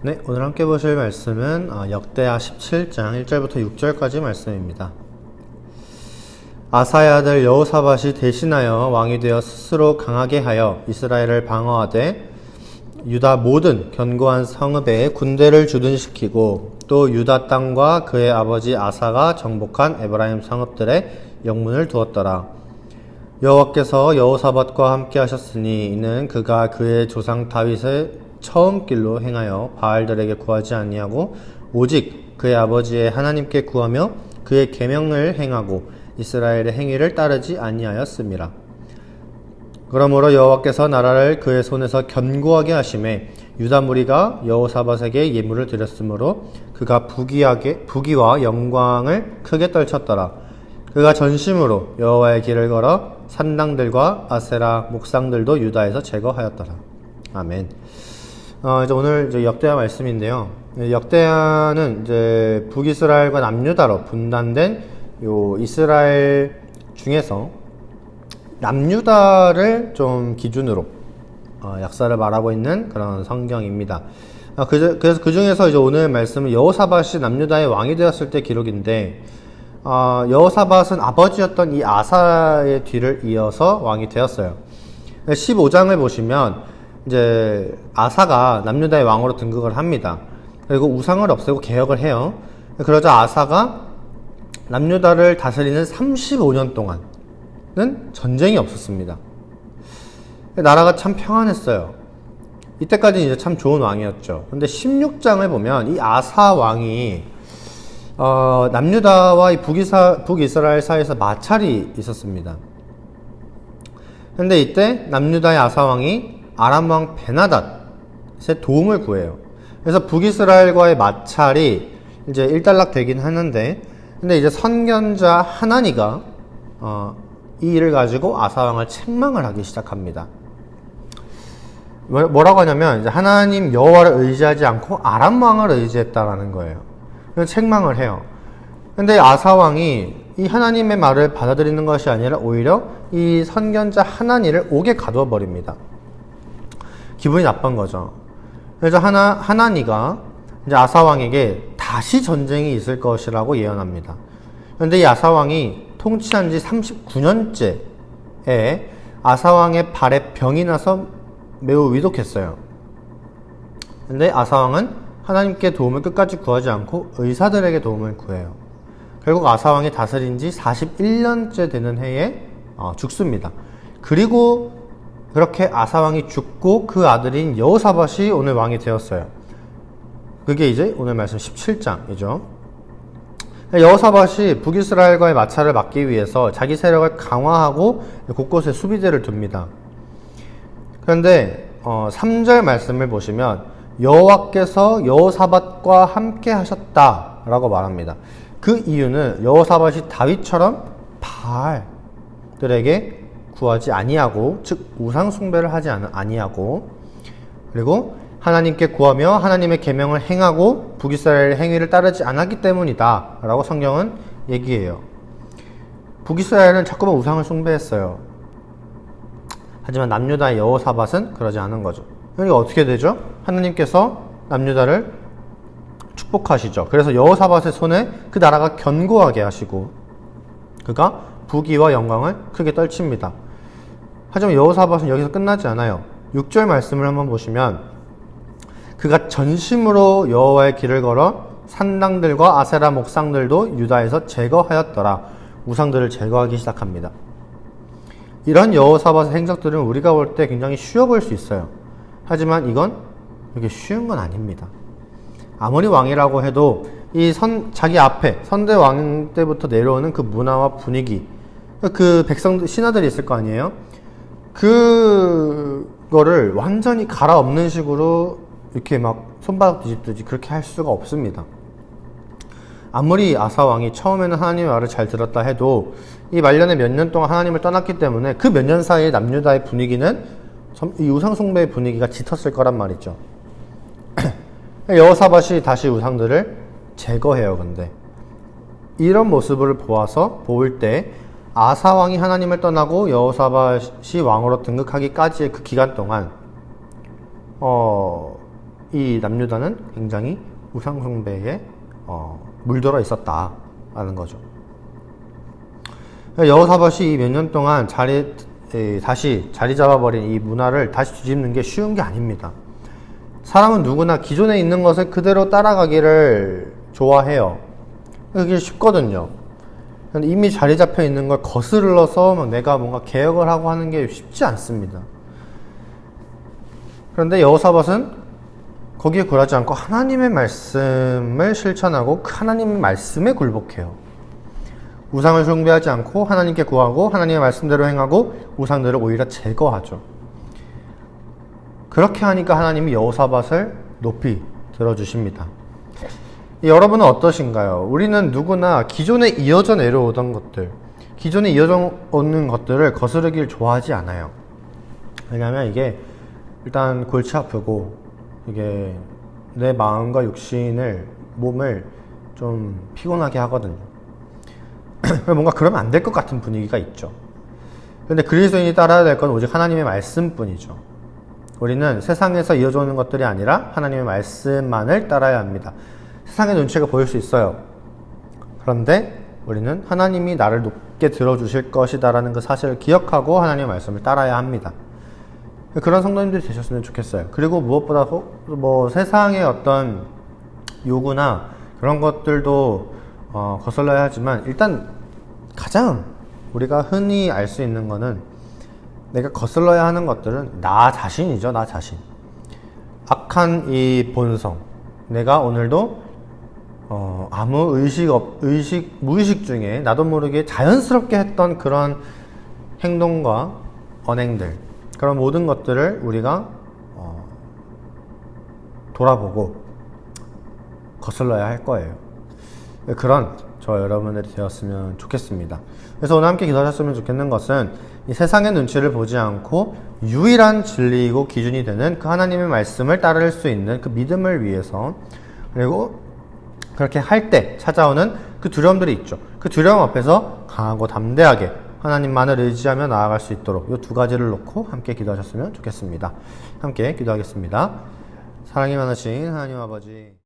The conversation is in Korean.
네, 오늘 함께 보실 말씀은 역대하 17장 1절부터 6절까지 말씀입니다. 아사의 아들 여호사밧이 대신하여 왕이 되어 스스로 강하게 하여 이스라엘을 방어하되 유다 모든 견고한 성읍에 군대를 주둔시키고 또 유다 땅과 그의 아버지 아사가 정복한 에브라임 성읍들에 영문을 두었더라. 여호와께서 여호사밧과 함께 하셨으니 이는 그가 그의 조상 다윗의 처음 길로 행하여 바알들에게 구하지 아니하고 오직 그의 아버지의 하나님께 구하며 그의 계명을 행하고 이스라엘의 행위를 따르지 아니하였음이라. 그러므로 여호와께서 나라를 그의 손에서 견고하게 하심에 유다 무리가 여호사밧에게 예물을 드렸으므로 그가 부귀와 영광을 크게 떨쳤더라. 그가 전심으로 여호와의 길을 걸어 산당들과 아세라 목상들도 유다에서 제거하였더라. 아멘. 이제 오늘 이제 역대하 말씀인데요. 역대하는 이제 북이스라엘과 남유다로 분단된 요 이스라엘 중에서 남유다를 좀 기준으로 역사를 말하고 있는 그런 성경입니다. 그래서 그 중에서 이제 오늘 말씀은 여호사밧이 남유다의 왕이 되었을 때 기록인데, 여호사밧은 아버지였던 이 아사의 뒤를 이어서 왕이 되었어요. 15장을 보시면 이제 아사가 남유다의 왕으로 등극을 합니다. 그리고 우상을 없애고 개혁을 해요. 그러자 아사가 남유다를 다스리는 35년 동안은 전쟁이 없었습니다. 나라가 참 평안했어요. 이때까지는 이제 참 좋은 왕이었죠. 근데 16장을 보면 이 아사 왕이 남유다와 이 북이스라엘 사이에서 마찰이 있었습니다. 근데 이때 남유다의 아사 왕이 아람 왕 베나닷의 도움을 구해요. 그래서 북이스라엘과의 마찰이 이제 일단락 되긴 하는데, 근데 이제 선견자 하나니가 이 일을 가지고 아사 왕을 책망을 하기 시작합니다. 뭐라고 하냐면 이제 하나님 여호와를 의지하지 않고 아람 왕을 의지했다라는 거예요. 그래서 책망을 해요. 근데 아사 왕이 이 하나님의 말을 받아들이는 것이 아니라 오히려 이 선견자 하나니를 옥에 가두어 버립니다. 기분이 나쁜 거죠. 그래서 하나니가 이제 아사왕에게 다시 전쟁이 있을 것이라고 예언합니다. 그런데 이 아사왕이 통치한 지 39년째에 아사왕의 발에 병이 나서 매우 위독했어요. 근데 아사왕은 하나님께 도움을 끝까지 구하지 않고 의사들에게 도움을 구해요. 결국 아사왕이 다스린 지 41년째 되는 해에 죽습니다. 그리고 그렇게 아사왕이 죽고 그 아들인 여호사밧이 오늘 왕이 되었어요. 그게 이제 오늘 말씀 17장이죠. 여호사밧이 북이스라엘과의 마찰을 막기 위해서 자기 세력을 강화하고 곳곳에 수비대를 둡니다. 그런데 3절 말씀을 보시면 여호와께서 여호사밧과 함께 하셨다라고 말합니다. 그 이유는 여호사밧이 다윗처럼 바알들에게 구하지 아니하고, 즉 우상 숭배를 하지 아니하고, 그리고 하나님께 구하며 하나님의 계명을 행하고 북이스라엘의 행위를 따르지 않았기 때문이다 라고 성경은 얘기해요. 북이스라엘은 자꾸만 우상을 숭배했어요. 하지만 남유다의 여호사밧은 그러지 않은 거죠. 그러니까 어떻게 되죠? 하나님께서 남유다를 축복하시죠. 그래서 여호사밧의 손에 그 나라가 견고하게 하시고 그가 부귀와 영광을 크게 떨칩니다. 하지만 여호사밧은 여기서 끝나지 않아요. 6절 말씀을 한번 보시면 그가 전심으로 여호와의 길을 걸어 산당들과 아세라 목상들도 유다에서 제거하였더라. 우상들을 제거하기 시작합니다. 이런 여호사밧의 행적들은 우리가 볼 때 굉장히 쉬워 보일 수 있어요. 하지만 이건 이렇게 쉬운 건 아닙니다. 아무리 왕이라고 해도 자기 앞에 선대 왕 때부터 내려오는 그 문화와 분위기, 그 백성들, 신하들이 있을 거 아니에요? 그거를 완전히 갈아엎는 식으로 이렇게 막 손바닥 뒤집듯이 그렇게 할 수가 없습니다. 아무리 아사 왕이 처음에는 하나님의 말을 잘 들었다 해도 이 말년에 몇 년 동안 하나님을 떠났기 때문에 그 몇 년 사이에 남유다의 분위기는 이 우상숭배의 분위기가 짙었을 거란 말이죠. 여호사밧이 다시 우상들을 제거해요. 근데 이런 모습을 보일 때 아사 왕이 하나님을 떠나고 여호사밧이 왕으로 등극하기까지의 그 기간 동안 이 남유다는 굉장히 우상숭배에 물들어 있었다라는 거죠. 여호사밧이 몇 년 동안 다시 자리 잡아버린 이 문화를 다시 뒤집는 게 쉬운 게 아닙니다. 사람은 누구나 기존에 있는 것을 그대로 따라가기를 좋아해요. 그게 쉽거든요. 이미 자리 잡혀 있는 걸 거슬러서 막 내가 뭔가 개혁을 하고 하는 게 쉽지 않습니다. 그런데 여호사밧은 거기에 굴하지 않고 하나님의 말씀을 실천하고 그 하나님의 말씀에 굴복해요. 우상을 숭배하지 않고 하나님께 구하고 하나님의 말씀대로 행하고 우상들을 오히려 제거하죠. 그렇게 하니까 하나님이 여호사밧을 높이 들어주십니다. 여러분은 어떠신가요? 우리는 누구나 기존에 이어져 내려오던 것들, 기존에 이어져 오는 것들을 거스르길 좋아하지 않아요. 왜냐하면 이게 일단 골치 아프고 이게 내 마음과 육신을, 몸을 좀 피곤하게 하거든요. 뭔가 그러면 안 될 것 같은 분위기가 있죠. 그런데 그리스도인이 따라야 될 건 오직 하나님의 말씀뿐이죠. 우리는 세상에서 이어져 오는 것들이 아니라 하나님의 말씀만을 따라야 합니다. 세상의 눈치가 보일 수 있어요. 그런데 우리는 하나님이 나를 높게 들어주실 것이다라는 그 사실을 기억하고 하나님의 말씀을 따라야 합니다. 그런 성도님들이 되셨으면 좋겠어요. 그리고 무엇보다 세상의 어떤 요구나 그런 것들도 거슬러야 하지만 일단 가장 우리가 흔히 알 수 있는 거는 내가 거슬러야 하는 것들은 나 자신이죠. 나 자신. 악한 이 본성. 내가 오늘도 아무 무의식 중에 나도 모르게 자연스럽게 했던 그런 행동과 언행들, 그런 모든 것들을 우리가 돌아보고 거슬러야 할 거예요. 그런 여러분들이 되었으면 좋겠습니다. 그래서 오늘 함께 기도하셨으면 좋겠는 것은 이 세상의 눈치를 보지 않고 유일한 진리이고 기준이 되는 그 하나님의 말씀을 따를 수 있는 그 믿음을 위해서, 그리고 그렇게 할 때 찾아오는 그 두려움들이 있죠. 그 두려움 앞에서 강하고 담대하게 하나님만을 의지하며 나아갈 수 있도록 이 두 가지를 놓고 함께 기도하셨으면 좋겠습니다. 함께 기도하겠습니다. 사랑이 많으신 하나님 아버지,